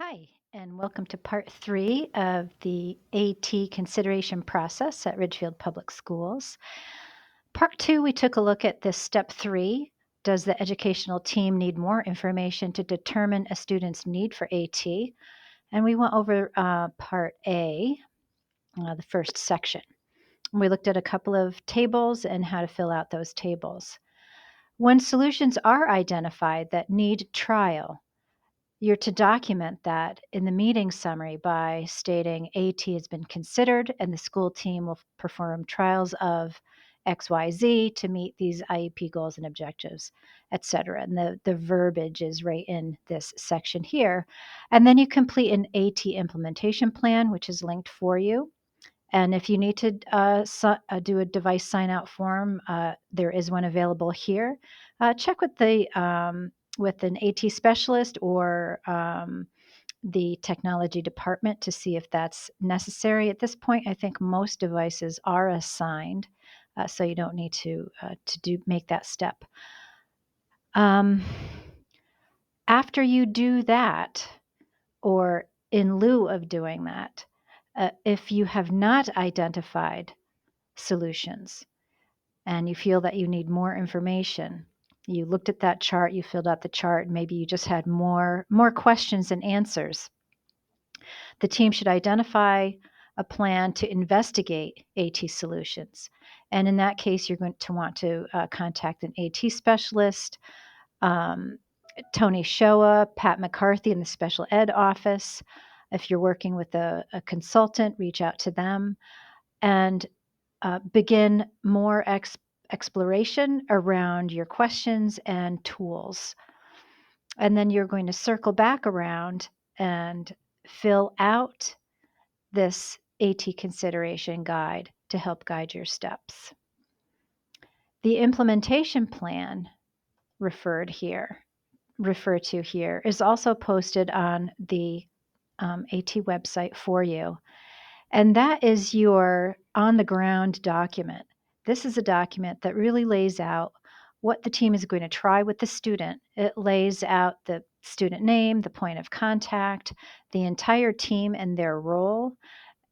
Hi, and welcome to part 3 of the AT consideration process at Ridgefield Public Schools. Part 2, we took a look at this step 3. Does the educational team need more information to determine a student's need for AT? And we went over part A, the first section. We looked at a couple of tables and how to fill out those tables. When solutions are identified that need trial, you're to document that in the meeting summary by stating AT has been considered and the school team will perform trials of XYZ to meet these IEP goals and objectives, et cetera. And the verbiage is right in this section here. And then you complete an AT implementation plan, which is linked for you. And if you need to do a device sign out form, there is one available here. Check with an AT specialist or the technology department to see if that's necessary. At this point, I think most devices are assigned, so you don't need to make that step. Um, After you do that, or in lieu of doing that, if you have not identified solutions and you feel that you need more information, you looked at that chart, you filled out the chart, and maybe you just had more questions than answers. The team should identify a plan to investigate AT solutions. And in that case, you're going to want to contact an AT specialist, um, Tony Shoa, Pat McCarthy in the special ed office. If you're working with a consultant, reach out to them and begin more exploration around your questions and tools. And then you're going to circle back around and fill out this AT consideration guide to help guide your steps. The implementation plan referred to here is also posted on the AT website for you. And that is your on the ground document. This is a document that really lays out what the team is going to try with the student. It lays out the student name, the point of contact, the entire team and their role,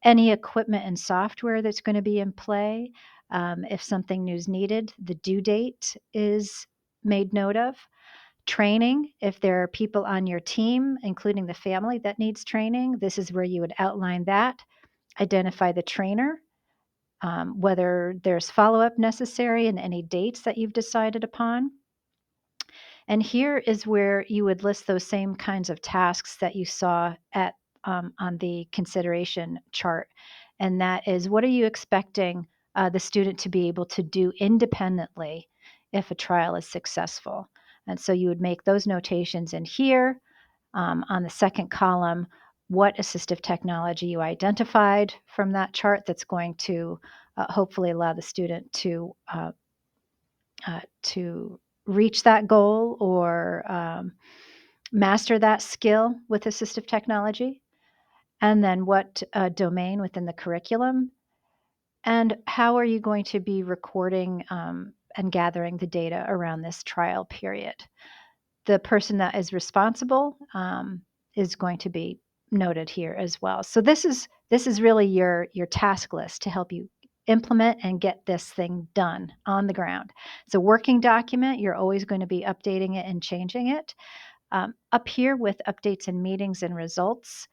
any equipment and software that's going to be in play. If something new is needed, the due date is made note of. Training, if there are people on your team, including the family that needs training, this is where you would outline that. Identify the trainer, whether there's follow up necessary and any dates that you've decided upon. And here is where you would list those same kinds of tasks that you saw on the consideration chart. And that is, what are you expecting the student to be able to do independently if a trial is successful? And so you would make those notations in here. On the second column, what assistive technology you identified from that chart that's going to hopefully allow the student to reach that goal or master that skill with assistive technology, and then what domain within the curriculum, and how are you going to be recording and gathering the data around this trial period. The person that is responsible is going to be noted here as well. So this is really your task list to help you implement and get this thing done on the ground. It's a working document. You're always going to be updating it and changing it. Up here with updates and meetings and results,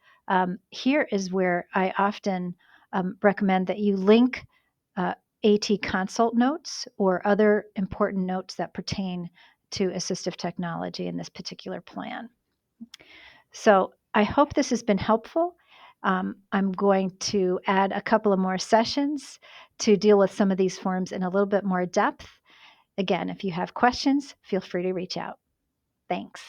here is where I often recommend that you link AT consult notes or other important notes that pertain to assistive technology in this particular plan. So I hope this has been helpful. I'm going to add a couple of more sessions to deal with some of these forms in a little bit more depth. Again, if you have questions, feel free to reach out. Thanks.